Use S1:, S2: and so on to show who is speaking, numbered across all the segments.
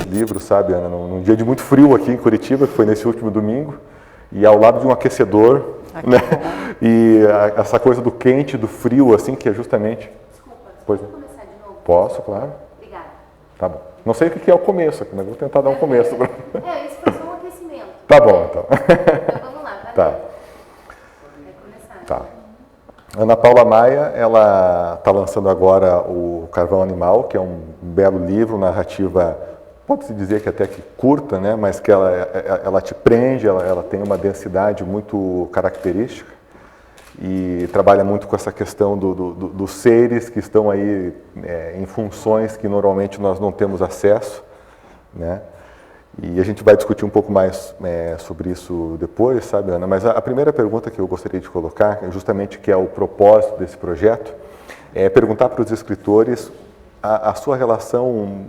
S1: livros, sabe, Ana, num dia de muito frio aqui em Curitiba, que foi nesse último domingo, e ao lado de um aquecedor, né? E essa coisa do quente, do frio, assim, que é justamente...
S2: Desculpa,
S1: pois
S2: posso começar de novo?
S1: Posso, claro.
S2: Obrigada.
S1: Tá bom. Não sei o que é o começo aqui, mas vou tentar dar um começo.
S2: Isso foi só um aquecimento.
S1: Tá bom, então.
S2: Então vamos lá, tá?
S1: Tá.
S2: Vai começar.
S1: Tá. Ana Paula Maia, ela está lançando agora o Carvão Animal, que é um belo livro, narrativa, pode-se dizer que até que curta, né? Mas que ela te prende, ela tem uma densidade muito característica e trabalha muito com essa questão dos seres que estão aí em funções que normalmente nós não temos acesso, né? E a gente vai discutir um pouco mais sobre isso depois, sabe, Ana? Mas a primeira pergunta que eu gostaria de colocar, justamente que é o propósito desse projeto, é perguntar para os escritores a sua relação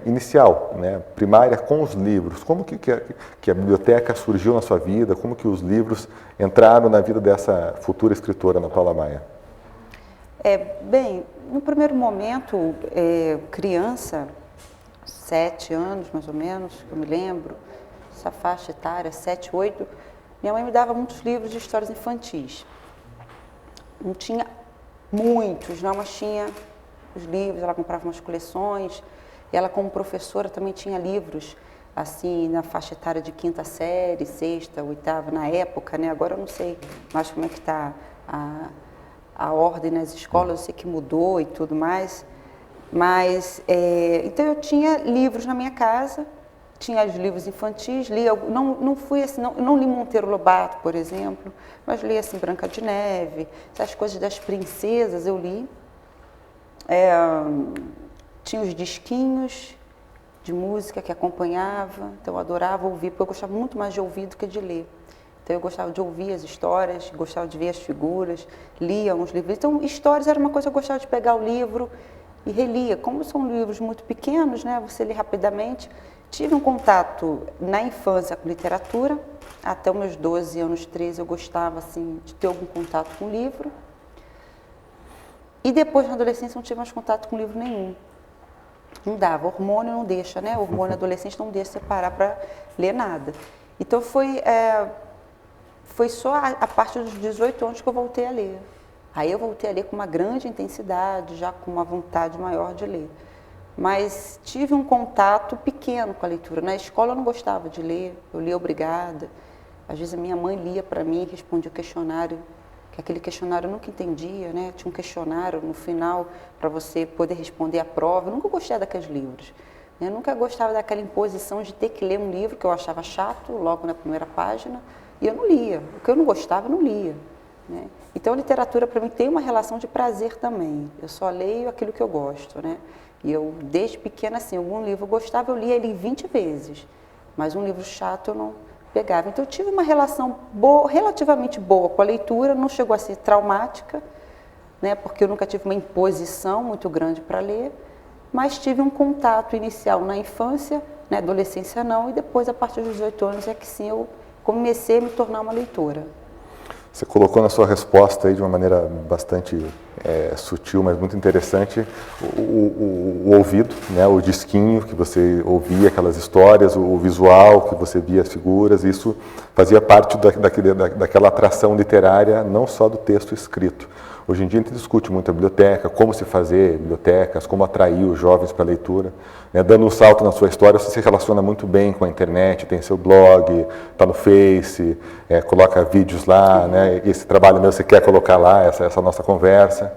S1: inicial, né, primária com os livros. Como que a biblioteca surgiu na sua vida? Como que os livros entraram na vida dessa futura escritora, Ana Paula Maia?
S3: Bem, no primeiro momento, criança, 7 anos mais ou menos, que eu me lembro, essa faixa etária, 7, 8, minha mãe me dava muitos livros de histórias infantis. Não tinha muitos, não, mas tinha os livros, ela comprava umas coleções, e ela como professora também tinha livros, assim, na faixa etária de 5ª série, 6ª, 8ª, na época, né? Agora eu não sei mais como é que está a ordem nas escolas, eu sei que mudou e tudo mais. Mas, então eu tinha livros na minha casa, tinha os livros infantis, lia, não fui assim, não li Monteiro Lobato, por exemplo, mas li assim Branca de Neve, essas coisas das princesas eu li. Tinha os disquinhos de música que acompanhava, então eu adorava ouvir, porque eu gostava muito mais de ouvir do que de ler. Então eu gostava de ouvir as histórias, gostava de ver as figuras, lia uns livros. Então histórias era uma coisa que eu gostava de pegar o livro e relia. Como são livros muito pequenos, né, você lê rapidamente. Tive um contato na infância com literatura, até os meus 12 anos, 13, eu gostava assim, de ter algum contato com livro. E depois, na adolescência, não tive mais contato com livro nenhum. Não dava, o hormônio não deixa, né? O hormônio adolescente não deixa você parar para ler nada. Então foi só a partir dos 18 anos que eu voltei a ler. Aí eu voltei a ler com uma grande intensidade, já com uma vontade maior de ler. Mas tive um contato pequeno com a leitura. Na escola eu não gostava de ler, eu lia obrigada. Às vezes a minha mãe lia para mim, respondia o questionário, que aquele questionário eu nunca entendia, né? Tinha um questionário no final para você poder responder a prova. Eu nunca gostei daqueles livros. Eu nunca gostava daquela imposição de ter que ler um livro que eu achava chato, logo na primeira página, e eu não lia. O que eu não gostava, eu não lia, né? Então, a literatura, para mim, tem uma relação de prazer também. Eu só leio aquilo que eu gosto, né? E eu, desde pequena, assim, algum livro eu gostava, eu lia ele 20 vezes. Mas um livro chato eu não pegava. Então, eu tive uma relação boa, relativamente boa com a leitura, não chegou a ser traumática, né? Porque eu nunca tive uma imposição muito grande para ler, mas tive um contato inicial na infância, na adolescência não, e depois, a partir dos 18 anos, é que sim, eu comecei a me tornar uma leitora.
S1: Você colocou na sua resposta aí de uma maneira bastante sutil, mas muito interessante, o ouvido, né, o disquinho que você ouvia aquelas histórias, o visual que você via as figuras, isso fazia parte daquela atração literária, não só do texto escrito. Hoje em dia a gente discute muito a biblioteca, como se fazer bibliotecas, como atrair os jovens para a leitura. Né? Dando um salto na sua história, você se relaciona muito bem com a internet, tem seu blog, está no Face, coloca vídeos lá, né? Esse trabalho meu você quer colocar lá, essa nossa conversa.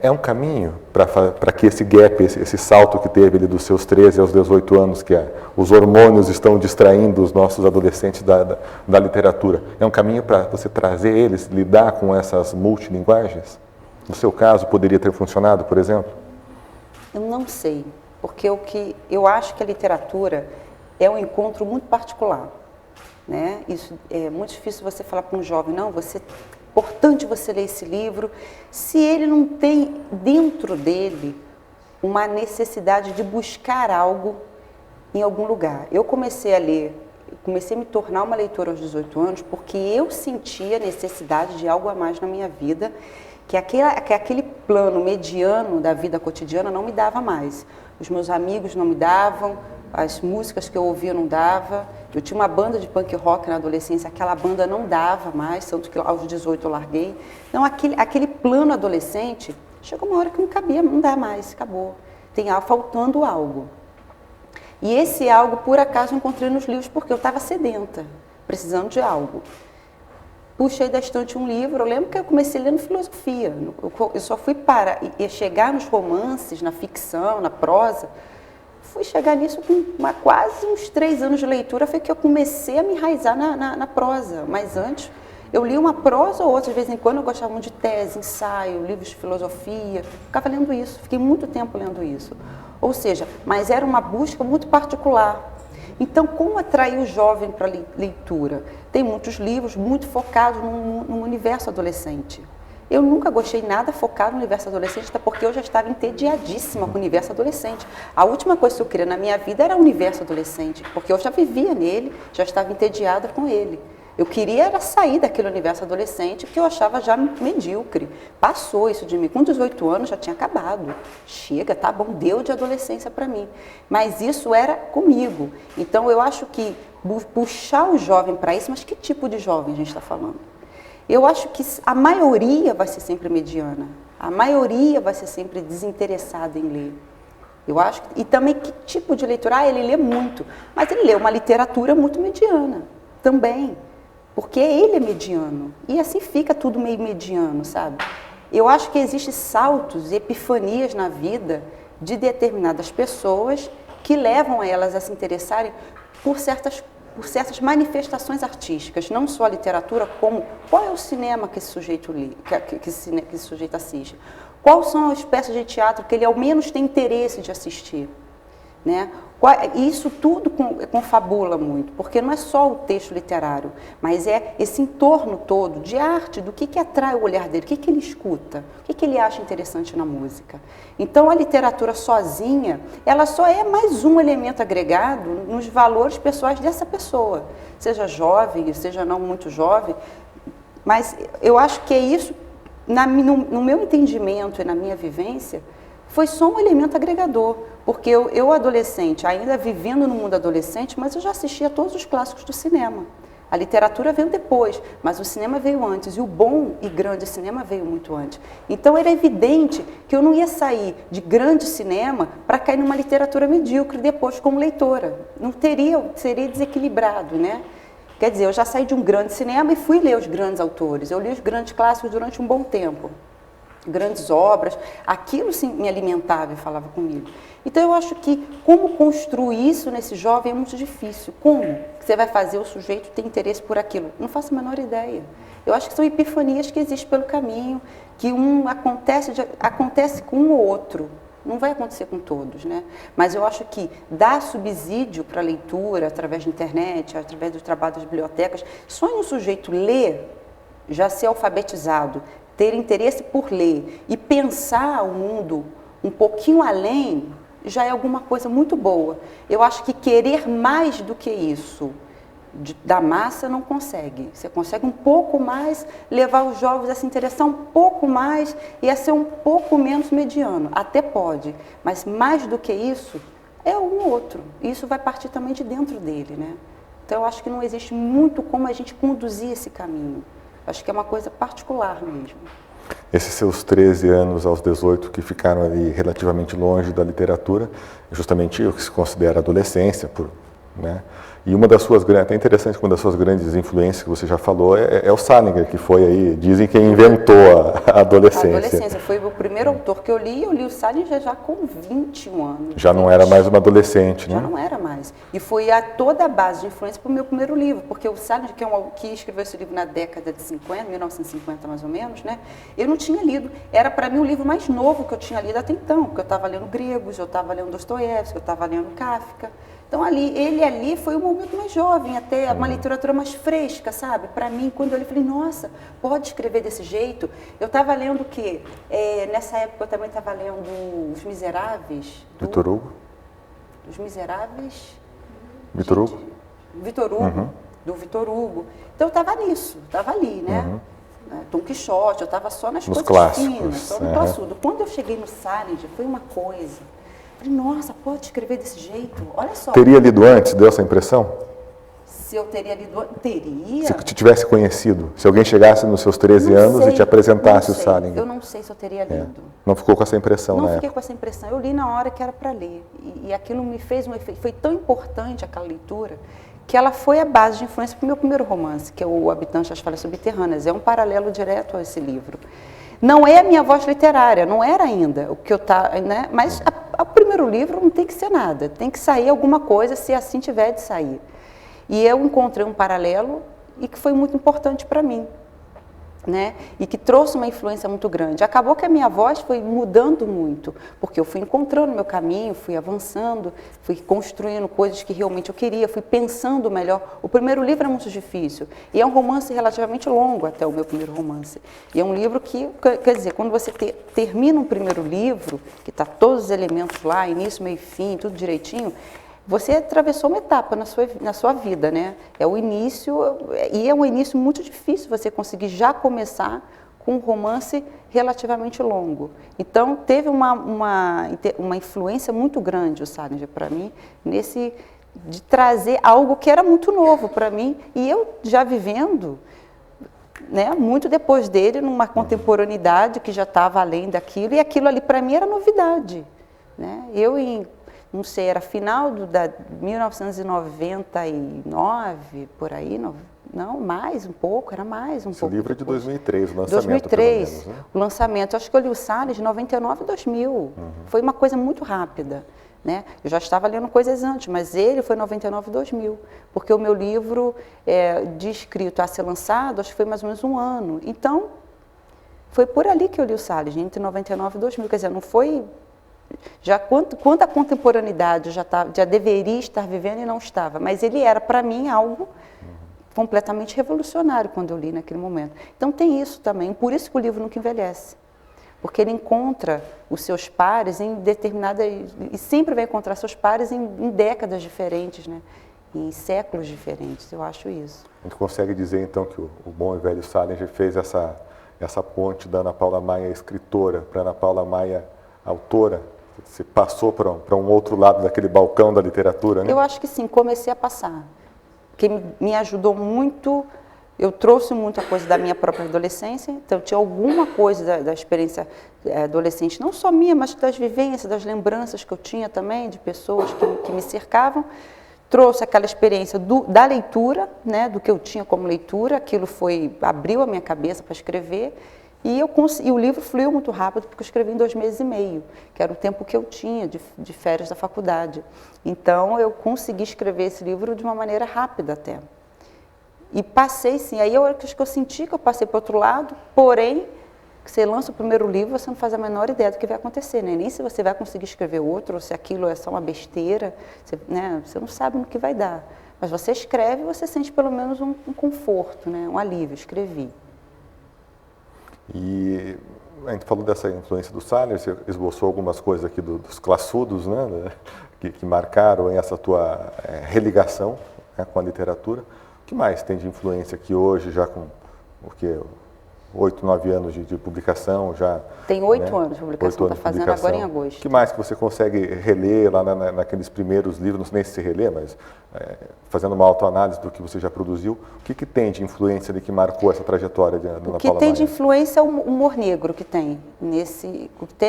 S1: É um caminho para que esse gap, esse salto que teve ali dos seus 13 aos 18 anos, que os hormônios estão distraindo os nossos adolescentes da literatura, é um caminho para você trazer eles, lidar com essas multilinguagens? No seu caso, poderia ter funcionado, por exemplo?
S3: Eu não sei, porque eu acho que a literatura é um encontro muito particular, né? Isso é muito difícil você falar para um jovem, não, importante você ler esse livro, se ele não tem dentro dele uma necessidade de buscar algo em algum lugar. Eu comecei a ler, comecei a me tornar uma leitora aos 18 anos porque eu sentia necessidade de algo a mais na minha vida que aquele plano mediano da vida cotidiana não me dava mais. Os meus amigos não me davam, as músicas que eu ouvia não dava. Eu tinha uma banda de punk rock na adolescência, aquela banda não dava mais, tanto que aos 18 eu larguei. Então aquele plano adolescente, chegou uma hora que não cabia, não dá mais, acabou. Tem faltando algo. E esse algo, por acaso, eu encontrei nos livros, porque eu estava sedenta, precisando de algo. Puxei da estante um livro, eu lembro que eu comecei lendo filosofia. Eu só fui chegar nos romances, na ficção, na prosa. Fui chegar nisso com quase uns 3 anos de leitura, foi que eu comecei a me enraizar na prosa. Mas antes, eu li uma prosa ou outra, de vez em quando eu gostava muito de tese, ensaio, livros de filosofia. Ficava lendo isso, fiquei muito tempo lendo isso. Ou seja, mas era uma busca muito particular. Então, como atrair o jovem para a leitura? Tem muitos livros muito focados no universo adolescente. Eu nunca gostei nada focado no universo adolescente, até porque eu já estava entediadíssima com o universo adolescente. A última coisa que eu queria na minha vida era o universo adolescente, porque eu já vivia nele, já estava entediada com ele. Eu queria era sair daquele universo adolescente que eu achava já medíocre. Passou isso de mim. Com 18 anos já tinha acabado. Chega, tá bom, deu de adolescência para mim. Mas isso era comigo. Então eu acho que puxar o jovem para isso, mas que tipo de jovem a gente está falando? Eu acho que a maioria vai ser sempre mediana. A maioria vai ser sempre desinteressada em ler. Eu acho, e também que tipo de leitura? Ele lê muito, mas ele lê uma literatura muito mediana também. Porque ele é mediano. E assim fica tudo meio mediano, sabe? Eu acho que existem saltos e epifanias na vida de determinadas pessoas que levam a elas a se interessarem por certas manifestações artísticas, não só a literatura, como qual é o cinema que esse sujeito que esse sujeito assiste. Quais são as peças de teatro que ele ao menos tem interesse de assistir, né? Isso tudo confabula muito, porque não é só o texto literário, mas é esse entorno todo de arte, do que atrai o olhar dele, o que ele escuta, o que ele acha interessante na música. Então a literatura sozinha, ela só é mais um elemento agregado nos valores pessoais dessa pessoa, seja jovem, seja não muito jovem, mas eu acho que é isso, no meu entendimento e na minha vivência, foi só um elemento agregador, porque eu adolescente, ainda vivendo no mundo adolescente, mas eu já assistia todos os clássicos do cinema. A literatura veio depois, mas o cinema veio antes, e o bom e grande cinema veio muito antes. Então era evidente que eu não ia sair de grande cinema para cair numa literatura medíocre depois como leitora. Não seria desequilibrado, né? Quer dizer, eu já saí de um grande cinema e fui ler os grandes autores. Eu li os grandes clássicos durante um bom tempo. Grandes obras, aquilo sim me alimentava e falava comigo. Então eu acho que como construir isso nesse jovem é muito difícil. Como você vai fazer o sujeito ter interesse por aquilo? Não faço a menor ideia. Eu acho que são epifanias que existem pelo caminho, que acontece com um ou outro. Não vai acontecer com todos, né? Mas eu acho que dar subsídio para a leitura, através da internet, através do trabalho das bibliotecas, só em um sujeito ler, já ser alfabetizado, ter interesse por ler e pensar o mundo um pouquinho além, já é alguma coisa muito boa. Eu acho que querer mais do que isso da massa não consegue. Você consegue um pouco mais, levar os jovens a se interessar um pouco mais e a ser um pouco menos mediano. Até pode, mas mais do que isso é um outro. Isso vai partir também de dentro dele, né? Então eu acho que não existe muito como a gente conduzir esse caminho. Acho que é uma coisa particular mesmo.
S1: Esses seus 13 anos aos 18 que ficaram ali relativamente longe da literatura, justamente o que se considera adolescência, né? E uma das suas grandes, até interessante, uma das suas grandes influências que você já falou é o Salinger, que foi aí, dizem que inventou a adolescência.
S3: A adolescência foi o primeiro autor que eu li o Salinger já com 21 anos.
S1: Já não era mais uma adolescente, né?
S3: Já não era mais. E foi toda a base de influência para o meu primeiro livro, porque o Salinger, que escreveu esse livro na década de 50, 1950 mais ou menos, né? Eu não tinha lido. Era para mim o livro mais novo que eu tinha lido até então, porque eu estava lendo Gregos, eu estava lendo Dostoiévski, eu estava lendo Kafka. Então, ele ali foi o momento mais jovem, até uma literatura mais fresca, sabe? Para mim, quando eu li, falei, nossa, pode escrever desse jeito? Eu estava lendo o quê? Nessa época, eu também estava lendo Os Miseráveis.
S1: Victor Hugo?
S3: Os Miseráveis...
S1: Victor Hugo?
S3: Victor Hugo, do Victor Hugo. Então, eu estava nisso, estava ali, né? Dom Quixote, eu estava só nas
S1: Nos
S3: coisas
S1: clássicos,
S3: finas, só no classudo. Quando eu cheguei no Salinger, foi uma coisa. Falei, nossa, pode escrever desse jeito? Olha só.
S1: Teria lido antes, deu essa impressão?
S3: Se eu teria lido, teria.
S1: Se te tivesse conhecido, se alguém chegasse nos seus 13
S3: Não
S1: anos
S3: sei,
S1: e te apresentasse
S3: não
S1: o
S3: sei.
S1: Salinger.
S3: Eu não sei se eu teria lido.
S1: Não ficou com essa impressão,
S3: Não
S1: né?
S3: fiquei com essa impressão. Eu li na hora que era para ler. E aquilo me fez um efeito. Foi tão importante aquela leitura que ela foi a base de influência para o meu primeiro romance, que é o Habitante das Falhas Subterrâneas. É um paralelo direto a esse livro. Não é a minha voz literária, não era ainda o que eu né? Mas o primeiro livro não tem que ser nada, tem que sair alguma coisa se assim tiver de sair. E eu encontrei um paralelo e que foi muito importante para mim, né? E que trouxe uma influência muito grande. Acabou que a minha voz foi mudando muito, porque eu fui encontrando meu caminho, fui avançando, fui construindo coisas que realmente eu queria, fui pensando melhor. O primeiro livro é muito difícil e é um romance relativamente longo até o meu primeiro romance. E é um livro que, quer dizer, quando você termina um primeiro livro, que está todos os elementos lá, início, meio e fim, tudo direitinho, você atravessou uma etapa na sua vida, né? É o início, e é um início muito difícil você conseguir já começar com um romance relativamente longo. Então, teve uma influência muito grande, o Salinger, para mim, de trazer algo que era muito novo para mim, e eu já vivendo, né, muito depois dele, numa contemporaneidade que já estava além daquilo, e aquilo ali para mim era novidade, né? Não sei, era final da 1999, por aí, não, mais um pouco, era mais um pouco.
S1: Esse livro é de 2003, o lançamento,
S3: 2003,
S1: pelo menos, né?
S3: o lançamento. Acho que eu li o Salles em 99 e 2000. Foi uma coisa muito rápida, né? Eu já estava lendo coisas antes, mas ele foi 99 e 2000, porque o meu livro de escrito a ser lançado, acho que foi mais ou menos um ano. Então, foi por ali que eu li o Salles, entre 99 e 2000. Quer dizer, não foi... Já quanto a contemporaneidade eu já deveria estar vivendo e não estava, mas ele era para mim algo completamente revolucionário quando eu li naquele momento. Então tem isso também, por isso que o livro nunca envelhece, porque ele encontra os seus pares em e sempre vai encontrar seus pares em décadas diferentes, né? Em séculos diferentes, eu acho isso.
S1: A gente consegue dizer então que o bom e velho Salinger fez essa ponte da Ana Paula Maia escritora para Ana Paula Maia autora? Você passou para um outro lado daquele balcão da literatura, né?
S3: Eu acho que sim, comecei a passar. Que me ajudou muito, eu trouxe muita coisa da minha própria adolescência, então tinha alguma coisa da experiência adolescente, não só minha, mas das vivências, das lembranças que eu tinha também, de pessoas que me cercavam. Trouxe aquela experiência da leitura, né, do que eu tinha como leitura, aquilo abriu a minha cabeça para escrever. E o livro fluiu muito rápido, porque eu escrevi em 2 meses e meio, que era o tempo que eu tinha de férias da faculdade. Então, eu consegui escrever esse livro de uma maneira rápida até. E passei, sim, aí acho que eu senti que eu passei para o outro lado, porém, você lança o primeiro livro, você não faz a menor ideia do que vai acontecer, né? Nem se você vai conseguir escrever outro, ou se aquilo é só uma besteira, você não sabe no que vai dar. Mas você escreve e você sente pelo menos um conforto, né? Um alívio, escrevi.
S1: E a gente falou dessa influência do Salinger, você esboçou algumas coisas aqui dos classudos, né, que marcaram essa tua religação, né, com a literatura. O que mais tem de influência aqui hoje, já com 8, 9 anos de publicação? Já,
S3: tem 8
S1: né,
S3: anos de publicação, está fazendo agora em agosto.
S1: O que mais que você consegue reler lá naqueles primeiros livros, não sei nem se relê, mas fazendo uma autoanálise do que você já produziu, o que tem de influência ali que marcou essa trajetória de Ana Paula Maia?
S3: O que tem de influência é o humor negro que tem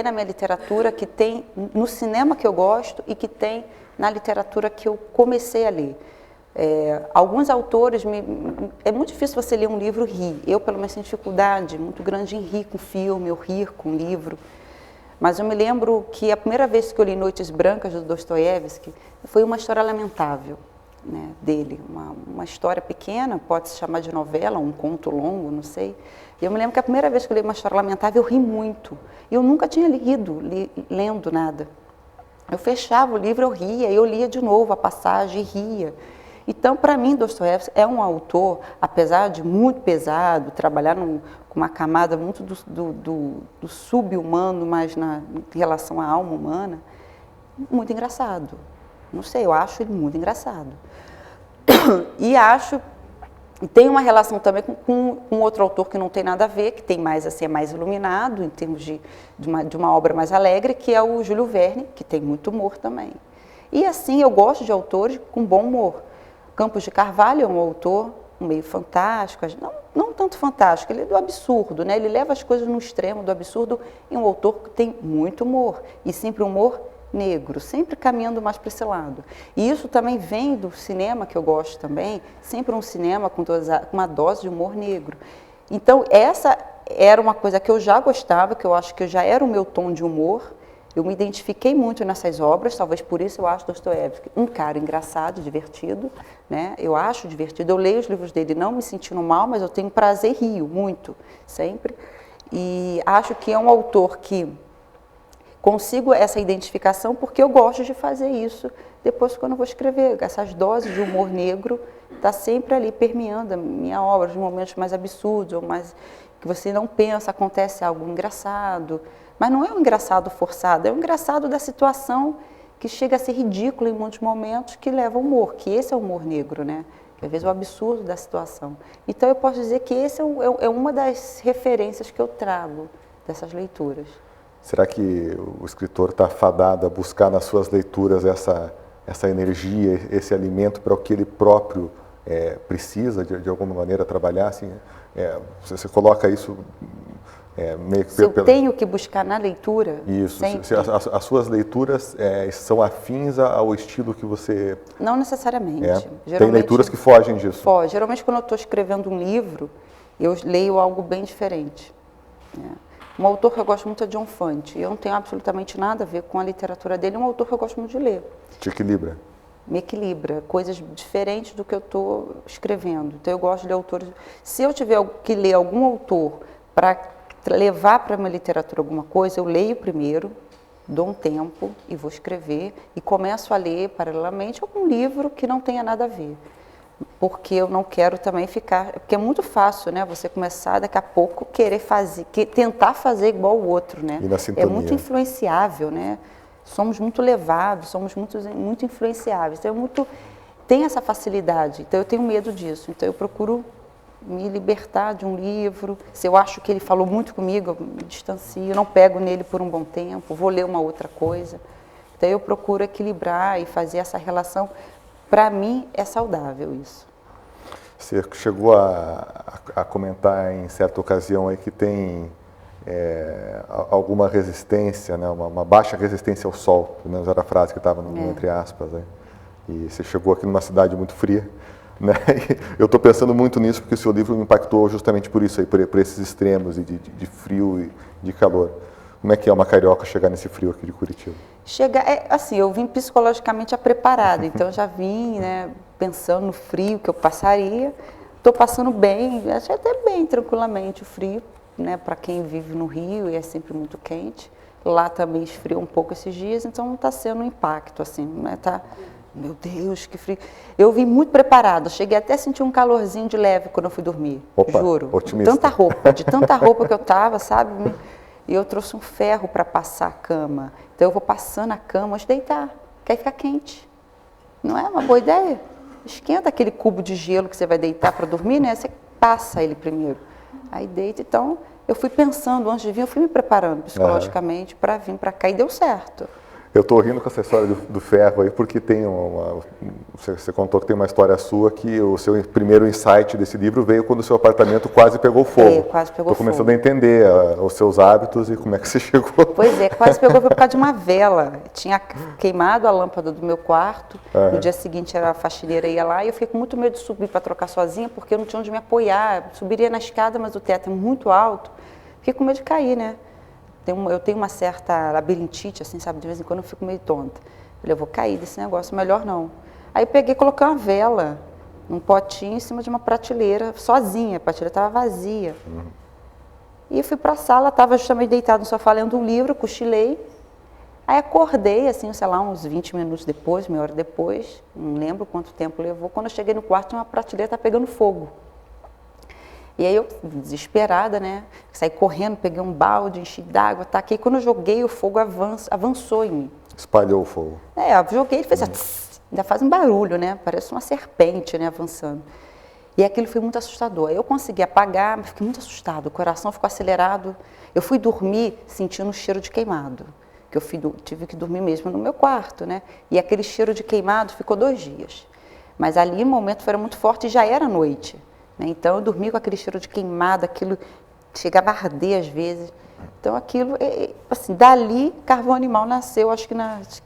S3: na minha literatura, que tem no cinema que eu gosto e que tem na literatura que eu comecei a ler. Alguns autores, é muito difícil você ler um livro e rir. Eu, pelo menos, tenho dificuldade muito grande em rir com filme, ou rir com livro. Mas eu me lembro que a primeira vez que eu li Noites Brancas, do Dostoiévski, foi uma história lamentável, né, dele. Uma história pequena, pode se chamar de novela, um conto longo, não sei. E eu me lembro que a primeira vez que eu li uma história lamentável, eu ri muito. Eu nunca tinha lendo nada. Eu fechava o livro, eu ria, eu lia de novo a passagem e ria. Então, para mim, Dostoiévski é um autor, apesar de muito pesado, trabalhar com uma camada muito do sub-humano, mas em relação à alma humana, muito engraçado. Não sei, eu acho ele muito engraçado. E acho E tem uma relação também com outro autor que não tem nada a ver, que tem mais assim, é mais iluminado em termos de uma obra mais alegre, que é o Júlio Verne, que tem muito humor também. E assim, eu gosto de autores com bom humor. Campos de Carvalho é um autor meio fantástico, não tanto fantástico, ele é do absurdo, né? Ele leva as coisas no extremo do absurdo, e um autor que tem muito humor, e sempre humor negro, sempre caminhando mais para esse lado. E isso também vem do cinema, que eu gosto também, sempre um cinema com uma dose de humor negro. Então, essa era uma coisa que eu já gostava, que eu acho que já era o meu tom de humor. Eu me identifiquei muito nessas obras, talvez por isso eu acho Dostoiévski um cara engraçado, divertido, né? Eu acho divertido, eu leio os livros dele não me sentindo mal, mas eu tenho prazer, rio muito, sempre. E acho que é um autor que consigo essa identificação porque eu gosto de fazer isso depois quando eu vou escrever. Essas doses de humor negro está sempre ali permeando a minha obra, de momentos mais absurdos, ou mais que você não pensa, acontece algo engraçado. Mas não é um engraçado forçado, é um engraçado da situação que chega a ser ridículo em muitos momentos, que leva ao humor, que esse é o humor negro, né? Que às vezes é o absurdo da situação. Então eu posso dizer que esse é uma das referências que eu trago dessas leituras.
S1: Será que o escritor está fadado a buscar nas suas leituras essa energia, esse alimento para o que ele próprio precisa, de alguma maneira, trabalhar? Assim, você coloca isso meio que...
S3: Se eu tenho que buscar na leitura...
S1: Isso, as suas leituras são afins ao estilo que você...
S3: Não necessariamente.
S1: Tem leituras que fogem disso.
S3: Foge. Geralmente, quando eu estou escrevendo um livro, eu leio algo bem diferente. Um autor que eu gosto muito é John Fante. Eu não tenho absolutamente nada a ver com a literatura dele. É um autor que eu gosto muito de ler.
S1: Te equilibra?
S3: Me equilibra. Coisas diferentes do que eu estou escrevendo. Então, eu gosto de ler autores... Se eu tiver que ler algum autor para levar para a minha literatura alguma coisa, eu leio primeiro, dou um tempo e vou escrever. E começo a ler, paralelamente, algum livro que não tenha nada a ver. Porque eu não quero também ficar... Porque é muito fácil, né? Você começar, daqui a pouco, querer fazer... tentar fazer igual o outro, né?
S1: E na sintonia.
S3: É muito influenciável, né? Somos muito levados, somos muito influenciáveis. Então, tem essa facilidade. Então, eu tenho medo disso. Então, eu procuro me libertar de um livro. Se eu acho que ele falou muito comigo, eu me distancio, não pego nele por um bom tempo, vou ler uma outra coisa. Então, eu procuro equilibrar e fazer essa relação. Para mim, é saudável isso.
S1: Você chegou a comentar em certa ocasião aí que tem alguma resistência, né? uma baixa resistência ao sol, pelo menos era a frase que estava no entre aspas. Né? E você chegou aqui numa cidade muito fria. Né? Eu estou pensando muito nisso porque o seu livro me impactou justamente por isso, aí, por esses extremos de frio e de calor. Como é que é uma carioca chegar nesse frio aqui de Curitiba?
S3: Assim, eu vim psicologicamente preparada, então eu já vim, né, pensando no frio que eu passaria. Estou passando bem, achei até bem tranquilamente o frio, né, para quem vive no Rio e é sempre muito quente. Lá também esfriou um pouco esses dias, então não está sendo um impacto, assim, né, tá... Meu Deus, que frio. Eu vim muito preparada, cheguei até a sentir um calorzinho de leve quando eu fui dormir, juro.
S1: Otimista.
S3: De tanta roupa que eu estava, sabe? E eu trouxe um ferro para passar a cama. Então eu vou passando a cama antes de deitar, que aí fica quente. Não é uma boa ideia? Esquenta aquele cubo de gelo que você vai deitar para dormir, né? Você passa ele primeiro. Aí deita. Então eu fui pensando, antes de vir, eu fui me preparando psicologicamente para vir para cá e deu certo.
S1: Eu estou rindo com essa história do ferro aí, porque tem você contou que tem uma história sua que o seu primeiro insight desse livro veio quando o seu apartamento quase pegou fogo.
S3: Quase pegou fogo.
S1: Estou começando a entender os seus hábitos e como é que você chegou.
S3: Pois é, quase pegou por causa de uma vela. Tinha queimado a lâmpada do meu quarto, no dia seguinte a faxineira ia lá e eu fiquei com muito medo de subir para trocar sozinha, porque eu não tinha onde me apoiar. Subiria na escada, mas o teto é muito alto. Fiquei com medo de cair, né? Eu tenho uma certa labirintite, assim, sabe? De vez em quando eu fico meio tonta. Falei, eu vou cair desse negócio, melhor não. Aí peguei e coloquei uma vela, um potinho em cima de uma prateleira, sozinha, a prateleira estava vazia. E fui para a sala, estava justamente deitado no sofá lendo um livro, cochilei. Aí acordei, assim, sei lá, uns 20 minutos depois, meia hora depois, não lembro quanto tempo levou. Quando eu cheguei no quarto, uma prateleira estava pegando fogo. E aí eu, desesperada, né, saí correndo, peguei um balde, enchi d'água, taquei. Quando eu joguei, o fogo avançou em mim.
S1: Espalhou o fogo.
S3: Eu joguei, ele fez ainda faz um barulho, né, parece uma serpente, né, avançando. E aquilo foi muito assustador. Eu consegui apagar, mas fiquei muito assustada, o coração ficou acelerado. Eu fui dormir sentindo um cheiro de queimado, que eu tive que dormir mesmo no meu quarto, né? E aquele cheiro de queimado ficou 2 dias. Mas ali o momento foi muito forte e já era noite, né? Então eu dormi com aquele cheiro de queimado, aquilo chegava a arder às vezes. Então aquilo, assim, dali Carvão Animal nasceu, acho que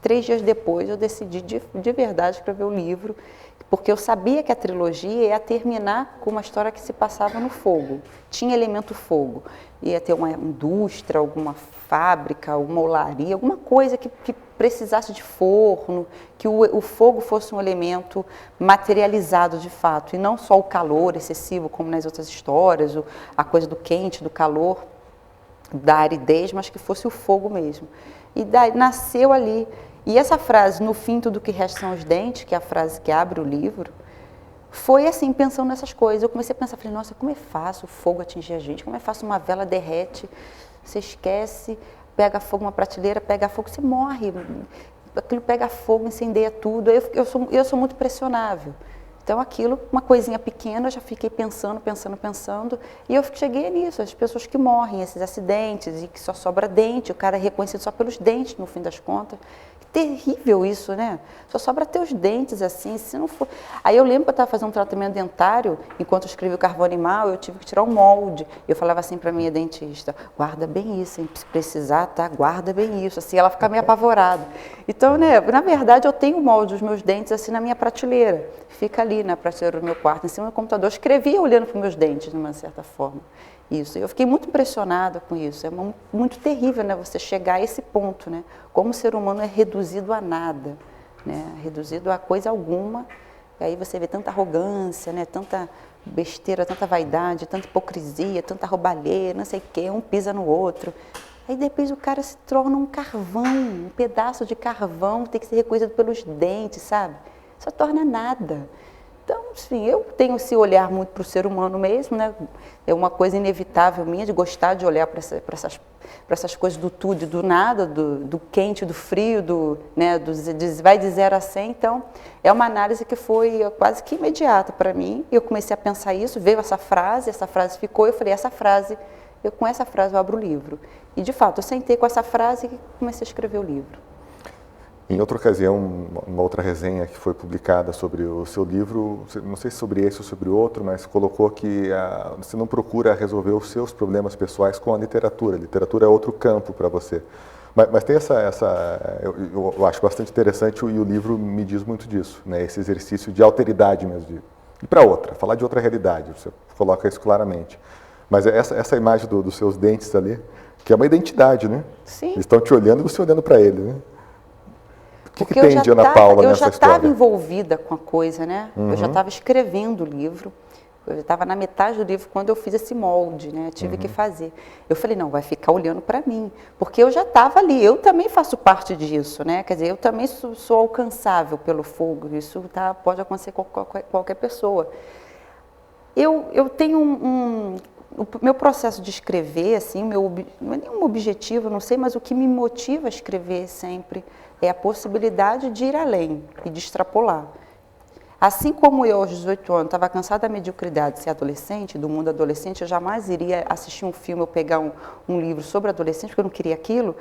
S3: 3 dias depois eu decidi de verdade escrever o livro, porque eu sabia que a trilogia ia terminar com uma história que se passava no fogo, tinha elemento fogo, ia ter uma indústria, alguma fábrica, alguma olaria, alguma coisa que precisasse de forno, que o fogo fosse um elemento materializado de fato, e não só o calor excessivo, como nas outras histórias, a coisa do quente, do calor, da aridez, mas que fosse o fogo mesmo. E daí nasceu ali. E essa frase, no fim tudo que resta são os dentes, que é a frase que abre o livro, foi assim, pensando nessas coisas. Eu comecei a pensar, falei, nossa, como é fácil o fogo atingir a gente, como é fácil uma vela derrete, você esquece, pega fogo, uma prateleira, pega fogo, você morre, aquilo pega fogo, incendeia tudo. Eu sou muito pressionável. Então aquilo, uma coisinha pequena, eu já fiquei pensando, e eu cheguei nisso, as pessoas que morrem, esses acidentes, e que só sobra dente, o cara é reconhecido só pelos dentes, no fim das contas. Terrível isso, né? Só sobra ter os dentes assim, se não for... Aí eu lembro que eu estava fazendo um tratamento dentário, enquanto eu escrevi o Carvão Animal, eu tive que tirar um molde. Eu falava assim para a minha dentista, guarda bem isso, hein? Se precisar, tá? Guarda bem isso. Assim, ela fica meio apavorada. Então, né, na verdade, eu tenho o molde dos meus dentes assim na minha prateleira. Fica ali na prateleira do meu quarto, em cima do computador. Eu escrevia olhando para os meus dentes, de uma certa forma. Isso, eu fiquei muito impressionada com isso, é muito terrível, né, você chegar a esse ponto, né, como o ser humano é reduzido a nada, né, reduzido a coisa alguma, e aí você vê tanta arrogância, né, tanta besteira, tanta vaidade, tanta hipocrisia, tanta roubalheira, não sei o quê, um pisa no outro, aí depois o cara se torna um carvão, um pedaço de carvão, tem que ser reconhecido pelos dentes, sabe, só torna nada. Então, sim, eu tenho esse olhar muito para o ser humano mesmo, né? É uma coisa inevitável minha de gostar de olhar para essas coisas do tudo e do nada, do quente, do frio, vai de 0 a 100. Então, é uma análise que foi quase que imediata para mim. Eu comecei a pensar isso, veio essa frase ficou, eu falei, com essa frase eu abro o livro. E, de fato, eu sentei com essa frase e comecei a escrever o livro.
S1: Em outra ocasião, uma outra resenha que foi publicada sobre o seu livro, não sei se sobre esse ou sobre outro, mas colocou que você não procura resolver os seus problemas pessoais com a literatura. A literatura é outro campo para você. Mas tem eu acho bastante interessante e o livro me diz muito disso, né? Esse exercício de alteridade mesmo, ir para outra, falar de outra realidade, você coloca isso claramente. Mas essa imagem dos seus dentes ali, que é uma identidade, né?
S3: Sim.
S1: Eles estão te olhando e você olhando para ele, né? O que tem de Ana
S3: Eu
S1: Paula nessa
S3: já
S1: história?
S3: estava envolvida com a coisa, né? Eu já estava escrevendo o livro, eu já estava na metade do livro quando eu fiz esse molde, né? Tive que fazer. Eu falei, não, vai ficar olhando para mim, porque eu já estava ali, eu também faço parte disso, né? Quer dizer, eu também sou alcançável pelo fogo, isso pode acontecer com qualquer pessoa. Eu tenho o meu processo de escrever, assim, não é nenhum objetivo, não sei, mas o que me motiva a escrever sempre é a possibilidade de ir além e de extrapolar. Assim como eu, aos 18 anos, estava cansada da mediocridade de ser adolescente, do mundo adolescente, eu jamais iria assistir um filme ou pegar um livro sobre adolescente, porque eu não queria aquilo.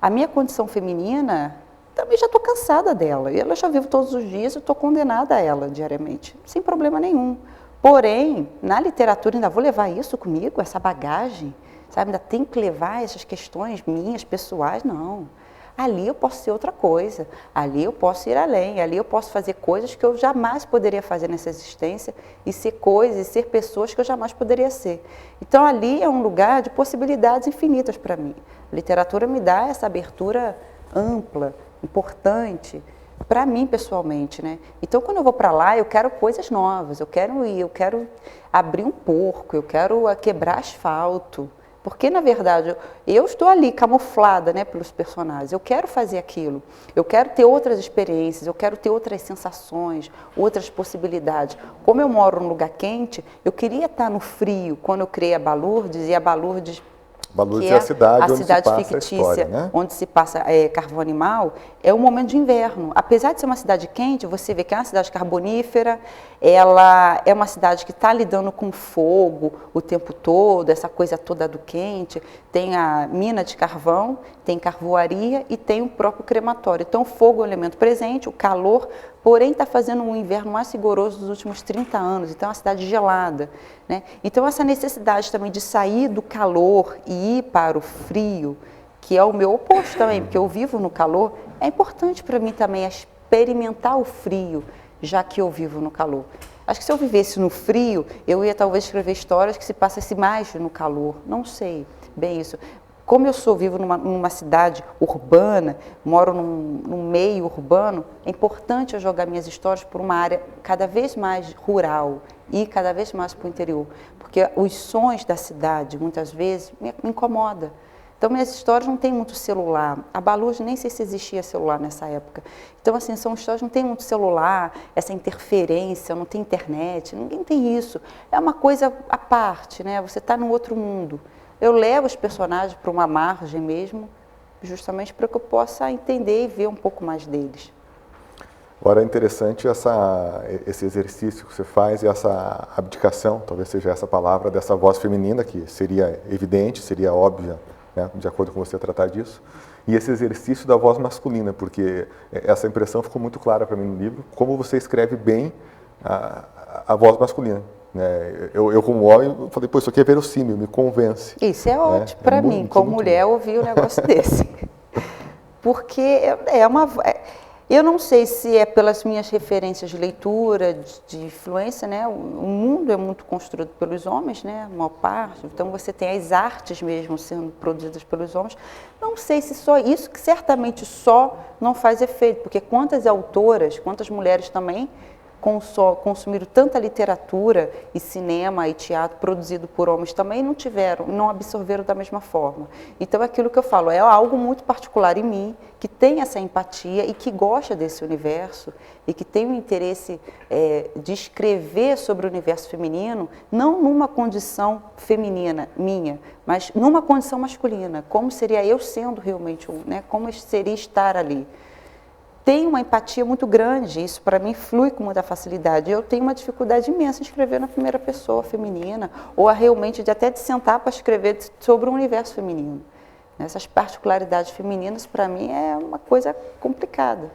S3: A minha condição feminina, também já estou cansada dela. E ela já vivo todos os dias, eu estou condenada a ela diariamente, sem problema nenhum. Porém, na literatura ainda vou levar isso comigo, essa bagagem, sabe? Ainda tem que levar essas questões minhas, pessoais, não. Ali eu posso ser outra coisa, ali eu posso ir além, ali eu posso fazer coisas que eu jamais poderia fazer nessa existência e ser coisas, ser pessoas que eu jamais poderia ser. Então ali é um lugar de possibilidades infinitas para mim. A literatura me dá essa abertura ampla, importante, para mim pessoalmente, né? Então quando eu vou para lá eu quero coisas novas, eu quero abrir um porco, eu quero quebrar asfalto. Porque, na verdade, eu estou ali camuflada, né, pelos personagens, eu quero fazer aquilo, eu quero ter outras experiências, eu quero ter outras sensações, outras possibilidades. Como eu moro num lugar quente, eu queria estar no frio, quando eu criei a Balurdes, e a Balurdes
S1: Valores
S3: que
S1: é a cidade onde
S3: cidade
S1: se passa
S3: fictícia,
S1: a história, né?
S3: onde se passa Carvão Animal, é um momento de inverno. Apesar de ser uma cidade quente, você vê que é uma cidade carbonífera, ela é uma cidade que está lidando com fogo o tempo todo, essa coisa toda do quente. Tem a mina de carvão, tem carvoaria e tem o próprio crematório. Então, o fogo é um elemento presente, o calor, porém está fazendo um inverno mais rigoroso dos últimos 30 anos, então é uma cidade gelada, né? Então, essa necessidade também de sair do calor e ir para o frio, que é o meu oposto também, porque eu vivo no calor, é importante para mim também experimentar o frio, já que eu vivo no calor. Acho que se eu vivesse no frio, eu ia talvez escrever histórias que se passassem mais no calor, não sei bem isso. Como eu vivo numa cidade urbana, moro num meio urbano, é importante eu jogar minhas histórias por uma área cada vez mais rural e cada vez mais para o interior, porque os sons da cidade, muitas vezes, me incomodam. Então, minhas histórias não têm muito celular. A Baluch, nem sei se existia celular nessa época. Então, assim, são histórias que não tem muito celular, essa interferência, não tem internet, ninguém tem isso. É uma coisa à parte, né? Você está num outro mundo. Eu levo os personagens para uma margem mesmo, justamente para que eu possa entender e ver um pouco mais deles.
S1: Agora, é interessante esse exercício que você faz e essa abdicação, talvez seja essa palavra, dessa voz feminina, que seria evidente, seria óbvia, né, de acordo com você tratar disso, e esse exercício da voz masculina, porque essa impressão ficou muito clara para mim no livro, como você escreve bem a voz masculina. Eu como homem, falei, pô, isso aqui é verossímil, me convence.
S3: Isso é ótimo para mim, como mulher, ouvir um negócio desse. Porque eu não sei se é pelas minhas referências de leitura, de influência, né? O mundo é muito construído pelos homens, né? A maior parte. Então você tem as artes mesmo sendo produzidas pelos homens. Não sei se só isso, que certamente só não faz efeito, porque quantas autoras, quantas mulheres também consumiram tanta literatura e cinema e teatro produzido por homens também não absorveram da mesma forma. Então, é aquilo que eu falo, é algo muito particular em mim, que tem essa empatia e que gosta desse universo e que tem o interesse de escrever sobre o universo feminino, não numa condição feminina minha, mas numa condição masculina, como seria eu sendo realmente né? Como seria estar ali. Tem uma empatia muito grande, isso para mim flui com muita facilidade. Eu tenho uma dificuldade imensa em escrever na primeira pessoa feminina, ou realmente até de sentar para escrever sobre o universo feminino. Essas particularidades femininas, para mim, é uma coisa complicada.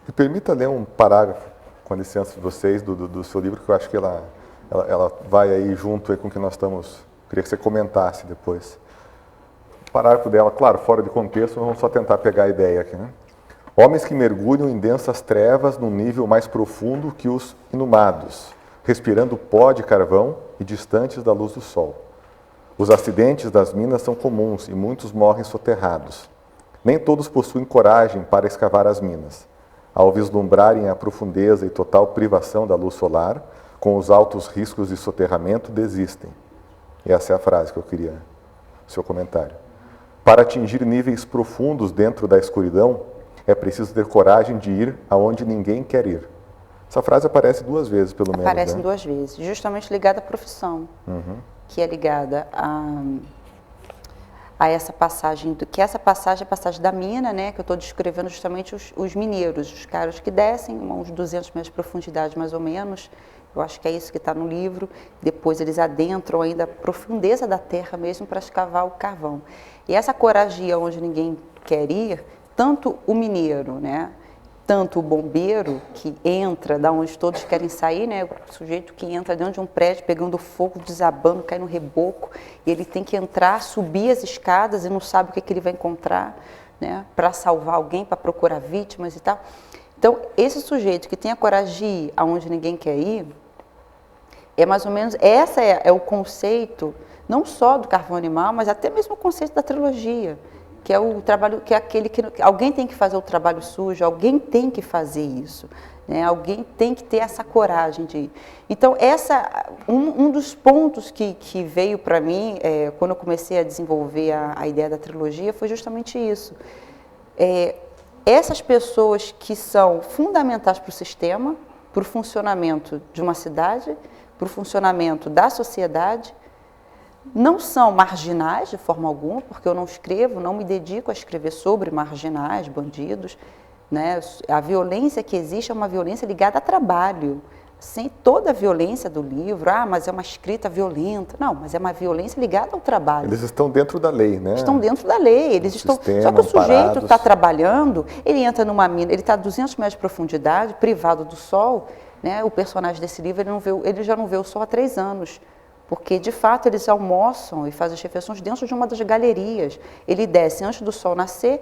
S1: Me permita ler um parágrafo, com licença de vocês, do seu livro, que eu acho que ela vai aí junto aí com o que nós estamos... Queria que você comentasse depois. O parágrafo dela, claro, fora de contexto, vamos só tentar pegar a ideia aqui, né? Homens que mergulham em densas trevas num nível mais profundo que os inumados, respirando pó de carvão e distantes da luz do sol. Os acidentes das minas são comuns e muitos morrem soterrados. Nem todos possuem coragem para escavar as minas. Ao vislumbrarem a profundeza e total privação da luz solar, com os altos riscos de soterramento, desistem. E essa é a frase que eu queria, seu comentário. Para atingir níveis profundos dentro da escuridão, é preciso ter coragem de ir aonde ninguém quer ir. Essa frase aparece 2 vezes, pelo menos.
S3: Aparece
S1: né?
S3: 2 vezes, justamente ligada à profissão, que é ligada a essa passagem, que essa passagem é a passagem da mina, né, que eu estou descrevendo justamente os mineiros, os caras que descem uns 200 metros de profundidade, mais ou menos. Eu acho que é isso que está no livro. Depois eles adentram ainda a profundeza da terra mesmo para escavar o carvão. E essa coragem onde ninguém quer ir, tanto o mineiro, né, tanto o bombeiro que entra da onde todos querem sair, né, o sujeito que entra dentro de um prédio pegando fogo, desabando, cai no reboco, e ele tem que entrar, subir as escadas e não sabe o que ele vai encontrar, né, para salvar alguém, para procurar vítimas e tal. Então, esse sujeito que tem a coragem de ir aonde ninguém quer ir, é mais ou menos, essa é o conceito, não só do Carvão Animal, mas até mesmo o conceito da trilogia, que é o trabalho, que é aquele que alguém tem que fazer o trabalho sujo, alguém tem que fazer isso, né? Alguém tem que ter essa coragem de ir. Então, um dos pontos que veio para mim, quando eu comecei a desenvolver a ideia da trilogia, foi justamente isso. Essas pessoas que são fundamentais para o sistema, para o funcionamento de uma cidade, para o funcionamento da sociedade, não são marginais de forma alguma, porque eu não escrevo, não me dedico a escrever sobre marginais, bandidos, né? A violência que existe é uma violência ligada a trabalho. Sem toda a violência do livro, mas é uma escrita violenta. Não, mas é uma violência ligada ao trabalho.
S1: Eles estão dentro da lei, né?
S3: Estão dentro da lei, eles estão...
S1: Sistema,
S3: Só que o sujeito
S1: amparados.
S3: está trabalhando, ele entra numa mina, ele está a 200 metros de profundidade, privado do sol, né? O personagem desse livro, ele já não vê o sol há 3 anos, porque, de fato, eles almoçam e fazem as refeições dentro de uma das galerias. Ele desce antes do sol nascer